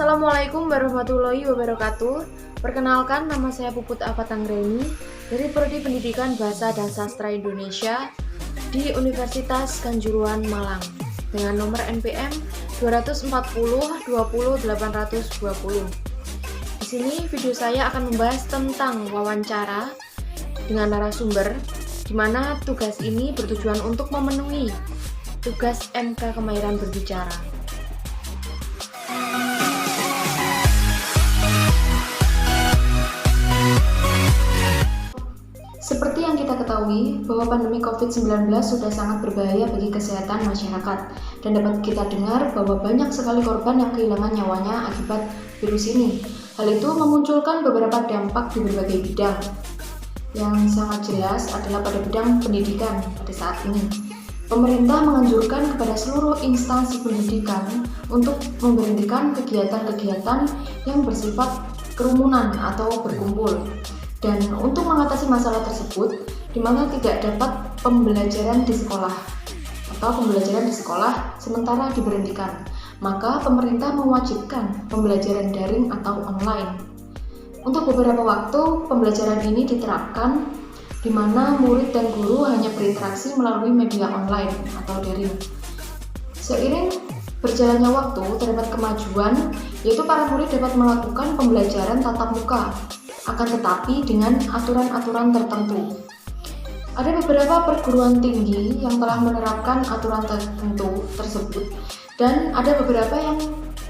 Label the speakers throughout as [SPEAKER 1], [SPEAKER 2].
[SPEAKER 1] Assalamualaikum warahmatullahi wabarakatuh. Perkenalkan, nama saya Puput Afat Anggreni dari Prodi Pendidikan Bahasa dan Sastra Indonesia di Universitas Kanjuruhan Malang dengan nomor NPM 240 20 820. Di sini video saya akan membahas tentang wawancara dengan narasumber, di mana tugas ini bertujuan untuk memenuhi tugas MK Kemahiran Berbicara. Seperti yang kita ketahui, bahwa pandemi COVID-19 sudah sangat berbahaya bagi kesehatan masyarakat, dan dapat kita dengar bahwa banyak sekali korban yang kehilangan nyawanya akibat virus ini. Hal itu memunculkan beberapa dampak di berbagai bidang. Yang sangat jelas adalah pada bidang pendidikan pada saat ini. Pemerintah menganjurkan kepada seluruh instansi pendidikan untuk memberhentikan kegiatan-kegiatan yang bersifat kerumunan atau berkumpul. Dan untuk mengatasi masalah tersebut, di mana tidak dapat pembelajaran di sekolah atau pembelajaran di sekolah sementara diberhentikan, maka pemerintah mewajibkan pembelajaran daring atau online. Untuk beberapa waktu, pembelajaran ini diterapkan di mana murid dan guru hanya berinteraksi melalui media online atau daring. Seiring berjalannya waktu, terdapat kemajuan, yaitu para murid dapat melakukan pembelajaran tatap muka, akan tetapi dengan aturan-aturan tertentu. Ada beberapa perguruan tinggi yang telah menerapkan aturan tertentu tersebut, dan ada beberapa yang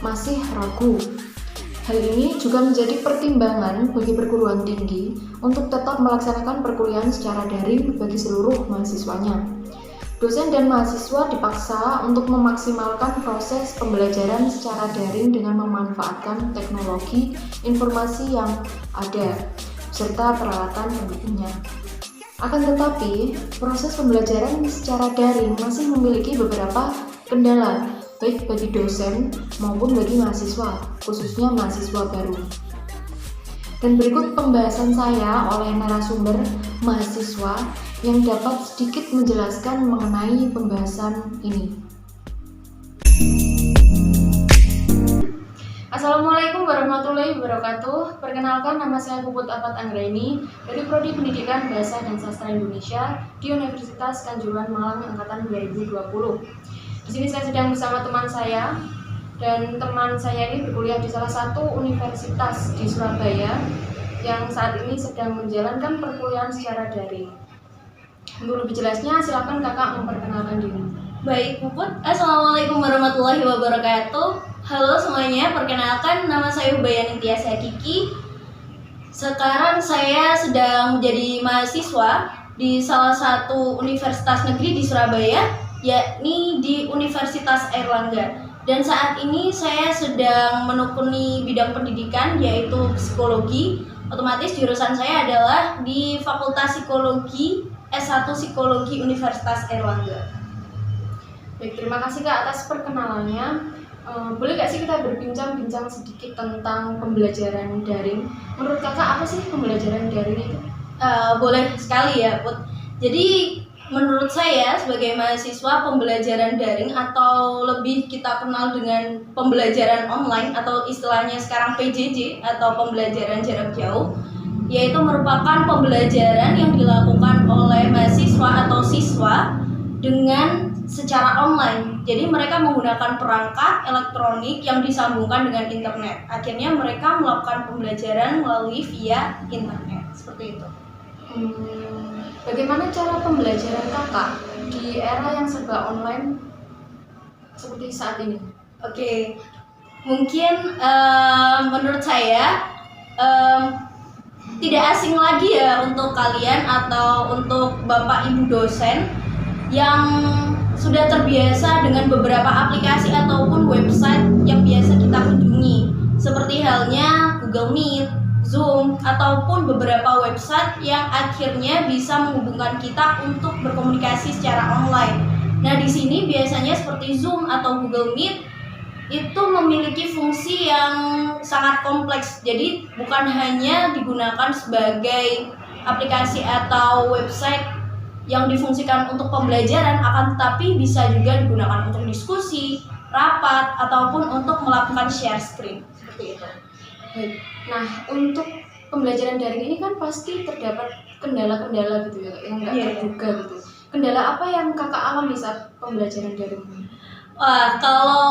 [SPEAKER 1] masih ragu. Hal ini juga menjadi pertimbangan bagi perguruan tinggi untuk tetap melaksanakan perkuliahan secara daring bagi seluruh mahasiswanya. Dosen dan mahasiswa dipaksa untuk memaksimalkan proses pembelajaran secara daring dengan memanfaatkan teknologi informasi yang ada, serta peralatan pendukungnya. Akan tetapi, proses pembelajaran secara daring masih memiliki beberapa kendala, baik bagi dosen maupun bagi mahasiswa, khususnya mahasiswa baru. Dan berikut pembahasan saya oleh narasumber mahasiswa yang dapat sedikit menjelaskan mengenai pembahasan ini. Assalamualaikum warahmatullahi wabarakatuh. Perkenalkan, nama saya Puput Afat Anggreni dari Prodi Pendidikan Bahasa dan Sastra Indonesia di Universitas Kanjuruhan Malang angkatan 2020. Di sini saya sedang bersama teman saya, dan teman saya ini berkuliah di salah satu universitas di Surabaya yang saat ini sedang menjalankan perkuliahan secara daring. Untuk lebih jelasnya, silakan kakak memperkenalkan diri.
[SPEAKER 2] Baik, Puput. Assalamualaikum warahmatullahi wabarakatuh. Halo semuanya, perkenalkan nama saya Ubayani Tiasa Kiki. Sekarang saya sedang menjadi mahasiswa di salah satu universitas negeri di Surabaya, yakni di Universitas Airlangga. Dan saat ini saya sedang menekuni bidang pendidikan, yaitu psikologi. Otomatis jurusan saya adalah di Fakultas Psikologi S1 Psikologi Universitas Airlangga.
[SPEAKER 1] Baik, terima kasih Kak atas perkenalannya. Boleh gak sih kita berbincang-bincang sedikit tentang pembelajaran daring? Menurut kakak apa sih pembelajaran daring itu?
[SPEAKER 2] Boleh sekali ya, Put. Jadi menurut saya sebagai mahasiswa, pembelajaran daring atau lebih kita kenal dengan pembelajaran online atau istilahnya sekarang PJJ atau pembelajaran jarak jauh, yaitu merupakan pembelajaran yang dilakukan oleh mahasiswa atau siswa dengan secara online. Jadi mereka menggunakan perangkat elektronik yang disambungkan dengan internet. Akhirnya mereka melakukan pembelajaran melalui via internet. Seperti itu.
[SPEAKER 1] Bagaimana cara pembelajaran kakak di era yang serba online seperti saat ini?
[SPEAKER 2] Oke, mungkin menurut saya tidak asing lagi ya untuk kalian atau untuk Bapak Ibu dosen yang sudah terbiasa dengan beberapa aplikasi ataupun website yang biasa kita kunjungi, seperti halnya Google Meet, Zoom, ataupun beberapa website yang akhirnya bisa menghubungkan kita untuk berkomunikasi secara online. Nah, di sini biasanya seperti Zoom atau Google Meet itu memiliki fungsi yang sangat kompleks. Jadi bukan hanya digunakan sebagai aplikasi atau website yang difungsikan untuk pembelajaran, akan tetapi bisa juga digunakan untuk diskusi, rapat ataupun untuk melakukan share screen seperti itu.
[SPEAKER 1] Baik. Nah, untuk pembelajaran daring ini kan pasti terdapat kendala-kendala gitu ya, yang nggak terduga gitu. Kendala apa yang kakak alami saat pembelajaran daring ini?
[SPEAKER 2] Wah, kalau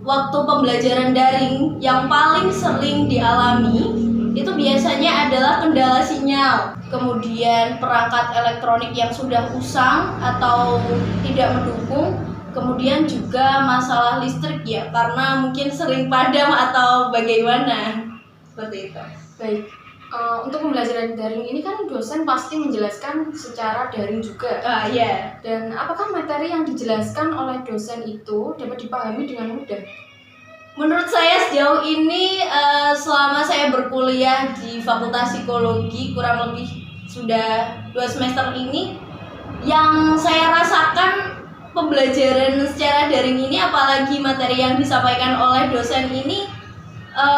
[SPEAKER 2] waktu pembelajaran daring yang paling sering dialami itu biasanya adalah kendala sinyal, kemudian perangkat elektronik yang sudah usang atau tidak mendukung, kemudian juga masalah listrik ya, karena mungkin sering padam atau bagaimana, seperti itu.
[SPEAKER 1] Baik, untuk pembelajaran daring ini kan dosen pasti menjelaskan secara daring juga.
[SPEAKER 2] Iya.
[SPEAKER 1] Dan apakah materi yang dijelaskan oleh dosen itu dapat dipahami dengan mudah?
[SPEAKER 2] Menurut saya sejauh ini selama saya berkuliah di Fakultas Psikologi kurang lebih sudah 2 semester ini, yang saya rasakan pembelajaran secara daring ini, apalagi materi yang disampaikan oleh dosen ini,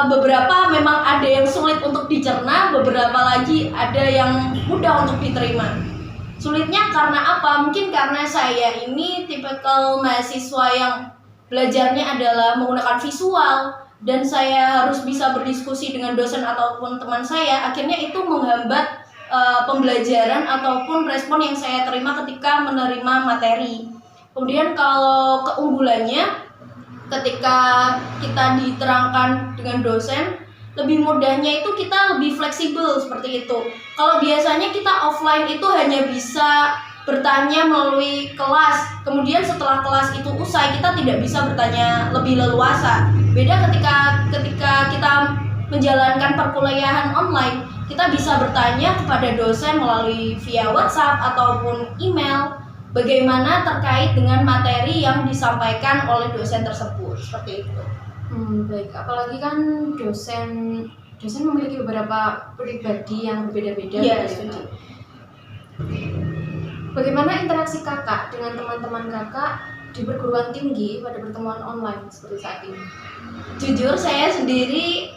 [SPEAKER 2] beberapa memang ada yang sulit untuk dicerna, beberapa lagi ada yang mudah untuk diterima. Sulitnya karena apa? Mungkin karena saya ini tipikal mahasiswa yang belajarnya adalah menggunakan visual, dan saya harus bisa berdiskusi dengan dosen ataupun teman saya. Akhirnya itu menghambat pembelajaran ataupun respon yang saya terima ketika menerima materi. Kemudian kalau keunggulannya, ketika kita diterangkan dengan dosen, lebih mudahnya itu kita lebih fleksibel seperti itu. Kalau biasanya kita offline itu hanya bisa bertanya melalui kelas, kemudian setelah kelas itu usai kita tidak bisa bertanya lebih leluasa. Beda ketika kita menjalankan perkuliahan online, kita bisa bertanya kepada dosen melalui via WhatsApp ataupun email bagaimana terkait dengan materi yang disampaikan oleh dosen tersebut, seperti itu.
[SPEAKER 1] Baik, apalagi kan dosen memiliki beberapa pribadi yang berbeda-beda.
[SPEAKER 2] Iya,
[SPEAKER 1] setuju. Bagaimana interaksi kakak dengan teman-teman kakak di perguruan tinggi pada pertemuan online seperti saat ini?
[SPEAKER 2] Jujur saya sendiri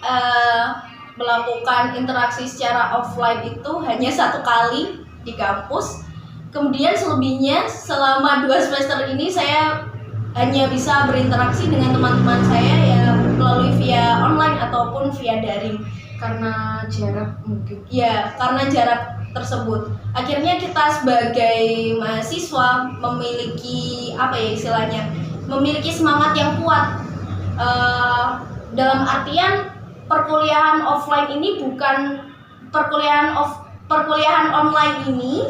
[SPEAKER 2] melakukan interaksi secara offline itu hanya 1 kali di kampus. Kemudian selebihnya selama 2 semester ini saya hanya bisa berinteraksi dengan teman-teman saya ya melalui via online ataupun via daring.
[SPEAKER 1] Karena jarak mungkin.
[SPEAKER 2] Ya, karena jarak tersebut. Akhirnya kita sebagai mahasiswa memiliki memiliki semangat yang kuat. Dalam artian perkuliahan offline ini bukan perkuliahan online ini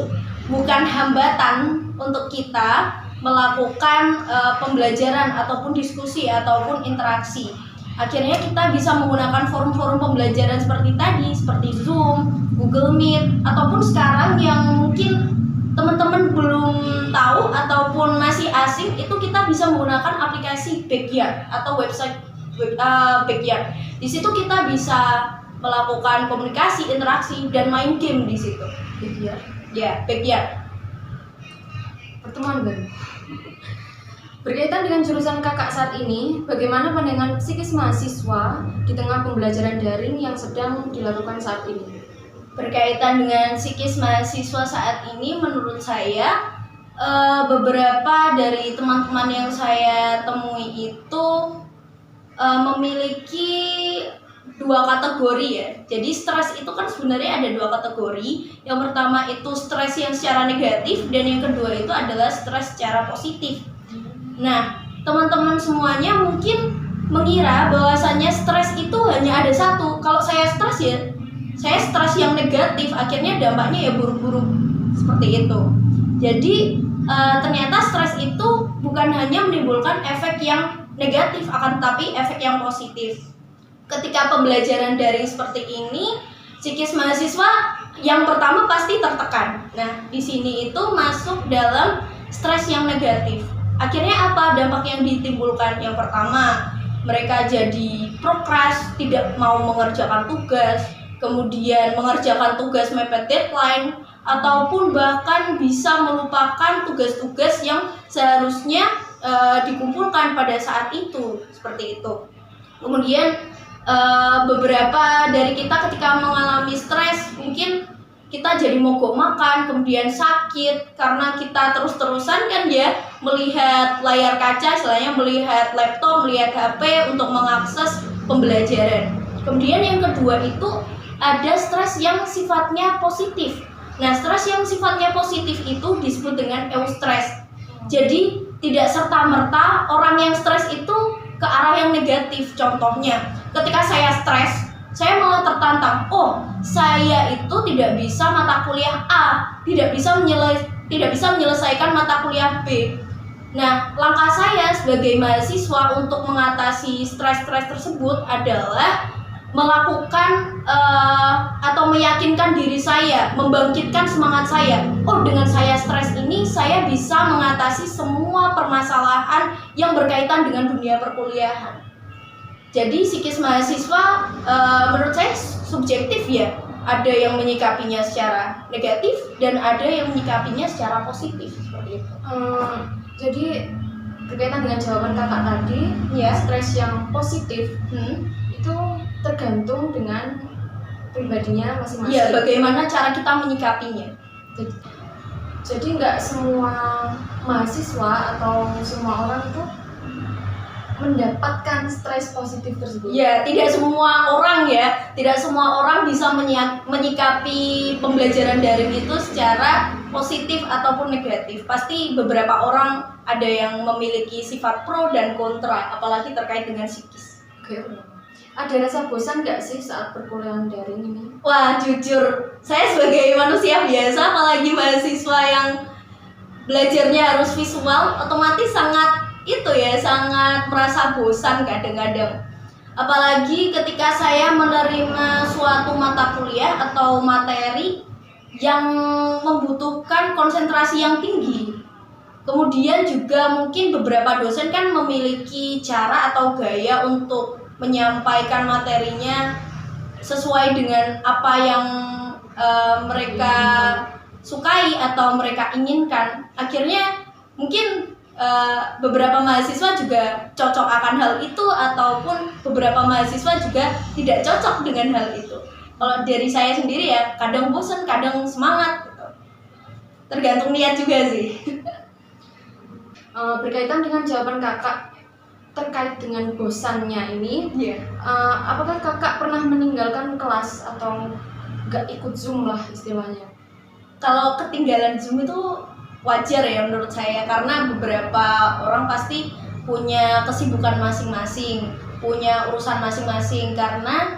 [SPEAKER 2] bukan hambatan untuk kita melakukan pembelajaran ataupun diskusi ataupun interaksi. Akhirnya kita bisa menggunakan forum-forum pembelajaran seperti Zoom, Google Meet, ataupun sekarang yang mungkin teman-teman belum tahu ataupun masih asing, itu kita bisa menggunakan aplikasi Backyard atau website Backyard. Di situ kita bisa melakukan komunikasi, interaksi, dan main game di situ.
[SPEAKER 1] Backyard.
[SPEAKER 2] Ya, Backyard.
[SPEAKER 1] Pertemuan baru. Berkaitan dengan jurusan kakak saat ini, bagaimana pandangan psikis mahasiswa di tengah pembelajaran daring yang sedang dilakukan saat ini?
[SPEAKER 2] Berkaitan dengan psikis mahasiswa saat ini, menurut saya beberapa dari teman-teman yang saya temui itu memiliki 2 kategori ya. Jadi stres itu kan sebenarnya ada 2 kategori. Yang pertama itu stres yang secara negatif, dan yang kedua itu adalah stres secara positif. Nah, teman-teman semuanya mungkin mengira bahwasannya stres itu hanya ada 1. Kalau saya stres ya, saya stres yang negatif, akhirnya dampaknya ya buruk-buruk seperti itu. Jadi ternyata stres itu bukan hanya menimbulkan efek yang negatif, akan tetapi efek yang positif. Ketika pembelajaran daring seperti ini, psikis mahasiswa yang pertama pasti tertekan. Nah, di sini itu masuk dalam stres yang negatif. Akhirnya apa dampak yang ditimbulkan? Yang pertama, mereka jadi prokras, tidak mau mengerjakan tugas, kemudian mengerjakan tugas mepet deadline, ataupun bahkan bisa melupakan tugas-tugas yang seharusnya dikumpulkan pada saat itu, seperti itu. Kemudian beberapa dari kita ketika mengalami stres mungkin kita jadi mogok makan, kemudian sakit karena kita terus-terusan kan ya melihat layar kaca, istilahnya melihat laptop, melihat HP untuk mengakses pembelajaran. Kemudian yang kedua itu ada stres yang sifatnya positif. Nah, stres yang sifatnya positif itu disebut dengan eustress. Jadi tidak serta-merta orang yang stres itu ke arah yang negatif. Contohnya, ketika saya stres, saya malah tertantang. Oh, saya itu tidak bisa mata kuliah A, tidak bisa menyelesaikan mata kuliah B. Nah, langkah saya sebagai mahasiswa untuk mengatasi stres-stres tersebut adalah melakukan atau meyakinkan diri saya, membangkitkan semangat saya. Oh, dengan saya stres ini saya bisa mengatasi semua permasalahan yang berkaitan dengan dunia perkuliahan. Jadi psikis mahasiswa menurut saya subjektif ya. Ada yang menyikapinya secara negatif dan ada yang menyikapinya secara positif seperti itu.
[SPEAKER 1] Jadi berkaitan dengan jawaban kakak tadi,
[SPEAKER 2] Ya.
[SPEAKER 1] stres yang positif itu tergantung dengan pribadinya masing-masing.
[SPEAKER 2] Iya, bagaimana cara kita menyikapinya.
[SPEAKER 1] Jadi nggak semua mahasiswa atau semua orang itu mendapatkan stres positif tersebut.
[SPEAKER 2] Ya, tidak semua orang tidak semua orang bisa menyikapi pembelajaran daring itu secara positif ataupun negatif. Pasti beberapa orang ada yang memiliki sifat pro dan kontra, apalagi terkait dengan psikis.
[SPEAKER 1] Oke. Ada rasa bosan nggak sih saat perkuliahan daring ini?
[SPEAKER 2] Wah, jujur, saya sebagai manusia biasa, apalagi mahasiswa yang belajarnya harus visual, otomatis sangat merasa bosan kadang-kadang. Apalagi ketika saya menerima suatu mata kuliah atau materi yang membutuhkan konsentrasi yang tinggi. Kemudian juga mungkin beberapa dosen kan memiliki cara atau gaya untuk menyampaikan materinya sesuai dengan apa yang mereka sukai atau mereka inginkan. Akhirnya mungkin beberapa mahasiswa juga cocok akan hal itu, ataupun beberapa mahasiswa juga tidak cocok dengan hal itu. Kalau dari saya sendiri ya, kadang bosan, kadang semangat gitu. Tergantung niat juga sih.
[SPEAKER 1] Berkaitan dengan jawaban kakak terkait dengan bosannya ini, apakah kakak pernah meninggalkan kelas atau nggak ikut Zoom lah istilahnya?
[SPEAKER 2] Kalau ketinggalan Zoom itu wajar ya menurut saya, karena beberapa orang pasti punya kesibukan masing-masing, punya urusan masing-masing, karena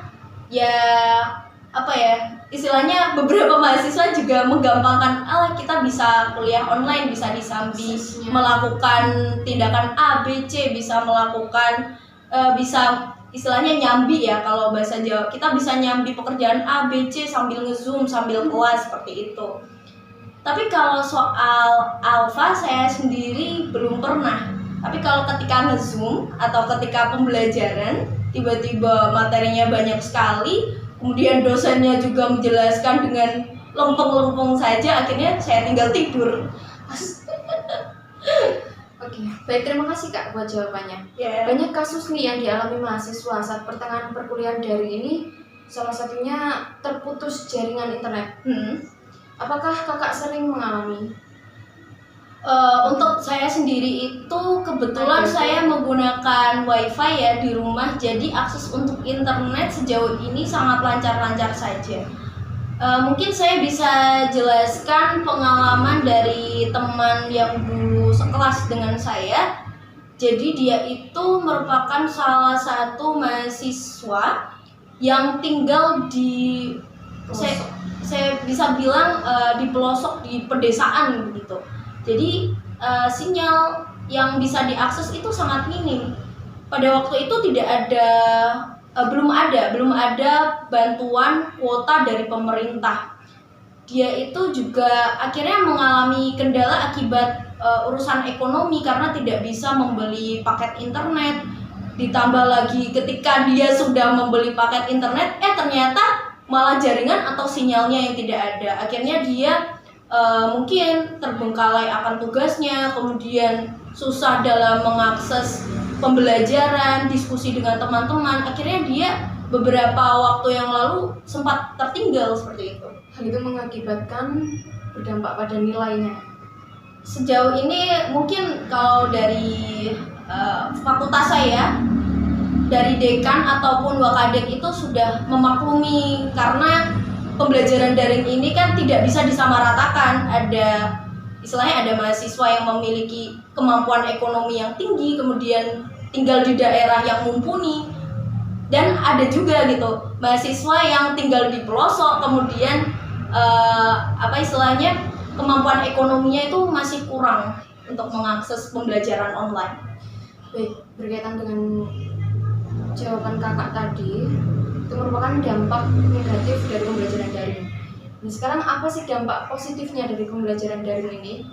[SPEAKER 2] istilahnya beberapa mahasiswa juga menggampangkan, kita bisa kuliah online, bisa disambi melakukan tindakan A, B, C, bisa melakukan bisa istilahnya nyambi ya, kalau bahasa Jawa kita bisa nyambi pekerjaan A, B, C sambil nge-zoom, sambil kelas seperti itu. Tapi kalau soal alfa saya sendiri belum pernah. Tapi kalau ketika nge-zoom atau ketika pembelajaran tiba-tiba materinya banyak sekali, kemudian dosennya juga menjelaskan dengan lempeng-lempeng saja, akhirnya saya tinggal tidur.
[SPEAKER 1] Oke, baik, terima kasih Kak buat jawabannya.
[SPEAKER 2] Yeah.
[SPEAKER 1] Banyak kasus nih yang dialami mahasiswa saat pertengahan perkuliahan daring ini, salah satunya terputus jaringan internet. Apakah kakak sering mengalami?
[SPEAKER 2] Untuk saya sendiri itu kebetulan saya menggunakan wifi ya di rumah, jadi akses untuk internet sejauh ini sangat lancar-lancar saja. Mungkin saya bisa jelaskan pengalaman dari teman yang dulu sekelas dengan saya. Jadi dia itu merupakan salah satu mahasiswa yang tinggal di saya bisa bilang di pelosok, di pedesaan begitu. Jadi sinyal yang bisa diakses itu sangat minim. Pada waktu itu belum ada bantuan kuota dari pemerintah. Dia itu juga akhirnya mengalami kendala akibat urusan ekonomi karena tidak bisa membeli paket internet. Ditambah lagi ketika dia sudah membeli paket internet, ternyata malah jaringan atau sinyalnya yang tidak ada. Akhirnya dia mungkin terbengkalai akan tugasnya, kemudian susah dalam mengakses pembelajaran, diskusi dengan teman-teman. Akhirnya dia beberapa waktu yang lalu sempat tertinggal seperti itu.
[SPEAKER 1] Hal itu mengakibatkan berdampak pada nilainya.
[SPEAKER 2] Sejauh ini mungkin kalau dari fakultas saya, dari dekan ataupun wakadek itu sudah memaklumi, karena pembelajaran daring ini kan tidak bisa disamaratakan. Istilahnya ada mahasiswa yang memiliki kemampuan ekonomi yang tinggi, kemudian tinggal di daerah yang mumpuni, dan ada juga gitu mahasiswa yang tinggal di pelosok, kemudian kemampuan ekonominya itu masih kurang untuk mengakses pembelajaran online.
[SPEAKER 1] Baik, berkaitan dengan jawaban kakak tadi, itu merupakan dampak negatif dari pembelajaran daring. Nah, sekarang apa sih dampak positifnya dari pembelajaran daring ini?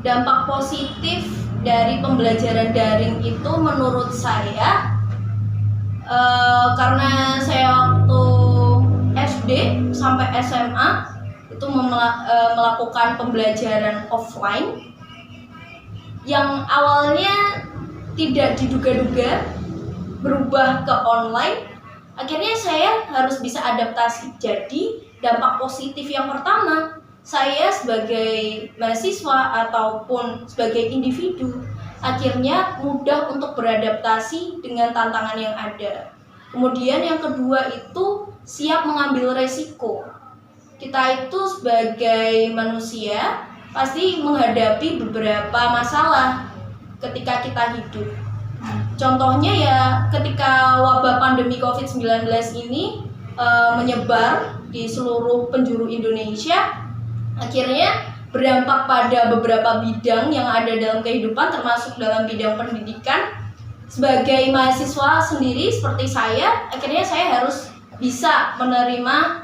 [SPEAKER 2] Dampak positif dari pembelajaran daring itu menurut saya, karena saya waktu SD sampai SMA itu melakukan pembelajaran offline yang awalnya tidak diduga-duga berubah ke online, akhirnya saya harus bisa adaptasi. Jadi dampak positif yang pertama, saya sebagai mahasiswa ataupun sebagai individu akhirnya mudah untuk beradaptasi dengan tantangan yang ada. Kemudian yang kedua itu siap mengambil resiko. Kita itu sebagai manusia pasti menghadapi beberapa masalah ketika kita hidup. Contohnya ya ketika wabah pandemi COVID-19 ini menyebar di seluruh penjuru Indonesia, akhirnya berdampak pada beberapa bidang yang ada dalam kehidupan, termasuk dalam bidang pendidikan. Sebagai mahasiswa sendiri seperti saya, akhirnya saya harus bisa menerima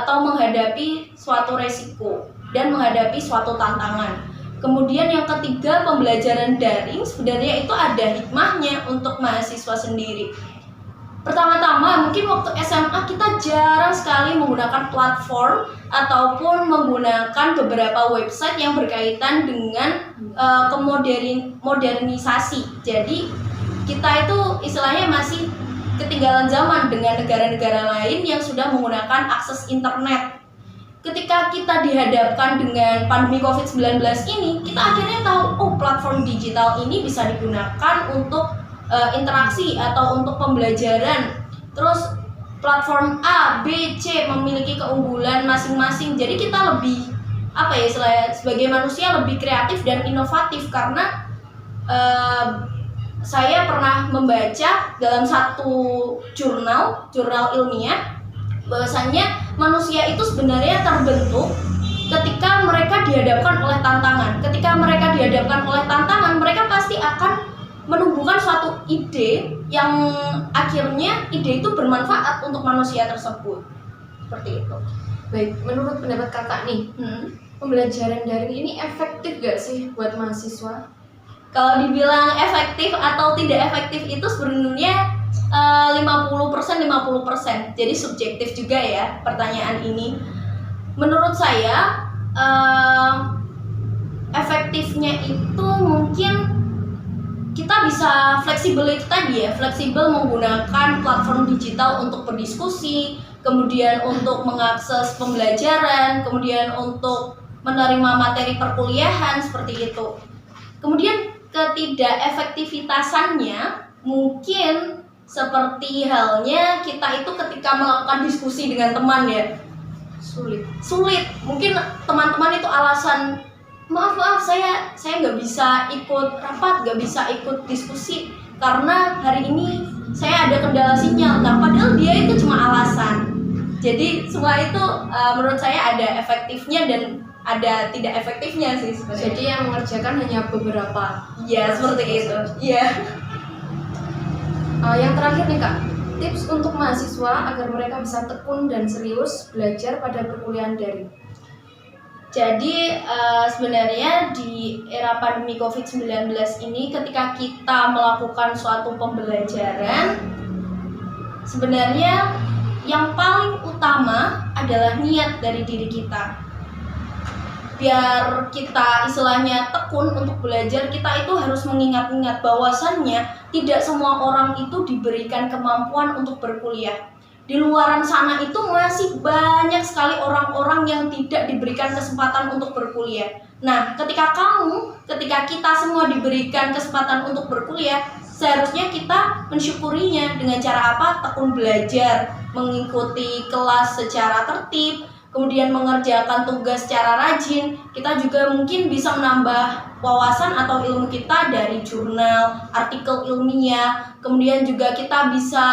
[SPEAKER 2] atau menghadapi suatu resiko dan menghadapi suatu tantangan. Kemudian yang ketiga, pembelajaran daring sebenarnya itu ada hikmahnya untuk mahasiswa sendiri. Pertama-tama mungkin waktu SMA kita jarang sekali menggunakan platform ataupun menggunakan beberapa website yang berkaitan dengan modernisasi. Jadi kita itu istilahnya masih ketinggalan zaman dengan negara-negara lain yang sudah menggunakan akses internet. Ketika kita dihadapkan dengan pandemi COVID-19 ini, kita akhirnya tahu, oh platform digital ini bisa digunakan untuk interaksi atau untuk pembelajaran. Terus platform A, B, C memiliki keunggulan masing-masing. Jadi kita lebih sebagai manusia lebih kreatif dan inovatif, karena saya pernah membaca dalam satu jurnal ilmiah bahwasanya manusia itu sebenarnya terbentuk ketika mereka dihadapkan oleh tantangan. Ketika mereka dihadapkan oleh tantangan, mereka pasti akan menumbuhkan suatu ide yang akhirnya ide itu bermanfaat untuk manusia tersebut. Seperti itu.
[SPEAKER 1] Baik, menurut pendapat kakak nih, pembelajaran daring ini efektif gak sih buat mahasiswa?
[SPEAKER 2] Kalau dibilang efektif atau tidak efektif itu sebenarnya 50% 50%. Jadi subjektif juga ya pertanyaan ini. Menurut saya efektifnya itu mungkin kita bisa fleksibel itu tadi ya, fleksibel menggunakan platform digital untuk berdiskusi, kemudian untuk mengakses pembelajaran, kemudian untuk menerima materi perkuliahan seperti itu. Kemudian ketidakefektivitasannya mungkin seperti halnya kita itu ketika melakukan diskusi dengan teman ya, sulit. Mungkin teman-teman itu alasan, maaf saya nggak bisa ikut rapat, nggak bisa ikut diskusi karena hari ini saya ada kendala sinyal. Nah padahal dia itu cuma alasan. Jadi semua itu menurut saya ada efektifnya dan ada tidak efektifnya sih sebenarnya.
[SPEAKER 1] Jadi yang mengerjakan hanya beberapa.
[SPEAKER 2] Iya seperti itu. Iya.
[SPEAKER 1] Yang terakhir nih kak, tips untuk mahasiswa agar mereka bisa tekun dan serius belajar pada perkuliahan daring.
[SPEAKER 2] Jadi sebenarnya di era pandemi COVID-19 ini, ketika kita melakukan suatu pembelajaran, sebenarnya yang paling utama adalah niat dari diri kita. Biar kita istilahnya tekun untuk belajar, kita itu harus mengingat-ingat bahwasannya tidak semua orang itu diberikan kemampuan untuk berkuliah. di luaran sana itu masih banyak sekali orang-orang yang tidak diberikan kesempatan untuk berkuliah. Nah, ketika kita semua diberikan kesempatan untuk berkuliah, seharusnya kita mensyukurinya dengan cara apa? Tekun belajar, mengikuti kelas secara tertib, kemudian mengerjakan tugas secara rajin. Kita juga mungkin bisa menambah wawasan atau ilmu kita dari jurnal, artikel ilmiah. Kemudian juga kita bisa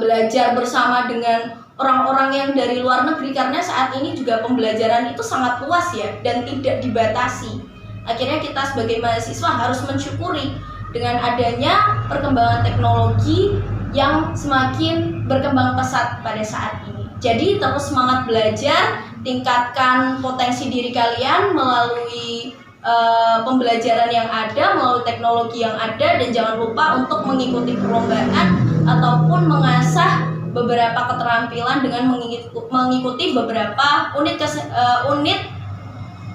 [SPEAKER 2] belajar bersama dengan orang-orang yang dari luar negeri, karena saat ini juga pembelajaran itu sangat luas ya dan tidak dibatasi. Akhirnya kita sebagai mahasiswa harus mensyukuri dengan adanya perkembangan teknologi yang semakin berkembang pesat pada saat ini. Jadi terus semangat belajar, tingkatkan potensi diri kalian melalui pembelajaran yang ada, melalui teknologi yang ada, dan jangan lupa untuk mengikuti perlombaan ataupun mengasah beberapa keterampilan dengan mengikuti beberapa unit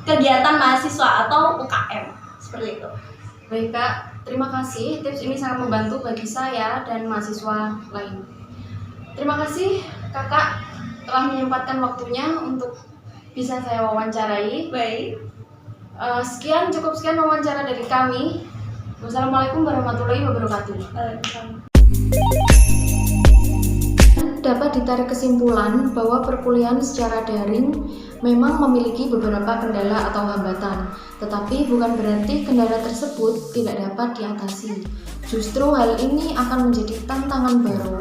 [SPEAKER 2] kegiatan mahasiswa atau UKM seperti itu.
[SPEAKER 1] Baik Kak, terima kasih. Tips ini sangat membantu bagi saya dan mahasiswa lain. Terima kasih Kakak telah menyempatkan waktunya untuk bisa saya wawancarai.
[SPEAKER 2] Baik.
[SPEAKER 1] Cukup sekian wawancara dari kami. Wassalamualaikum warahmatullahi wabarakatuh. Dapat ditarik kesimpulan bahwa perkuliahan secara daring memang memiliki beberapa kendala atau hambatan, tetapi bukan berarti kendala tersebut tidak dapat diatasi. Justru hal ini akan menjadi tantangan baru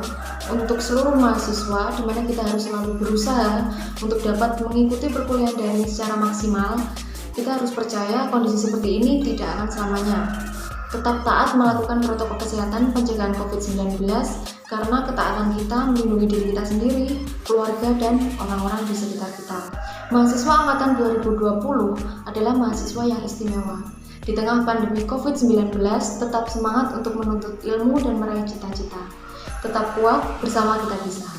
[SPEAKER 1] untuk seluruh mahasiswa, di mana kita harus selalu berusaha untuk dapat mengikuti perkuliahan daring secara maksimal. Kita harus percaya kondisi seperti ini tidak akan selamanya. Tetap taat melakukan protokol kesehatan pencegahan COVID-19 karena ketaatan kita melindungi diri kita sendiri, keluarga, dan orang-orang di sekitar kita. Mahasiswa angkatan 2020 adalah mahasiswa yang istimewa. Di tengah pandemi COVID-19, tetap semangat untuk menuntut ilmu dan meraih cita-cita. Tetap kuat, bersama kita bisa.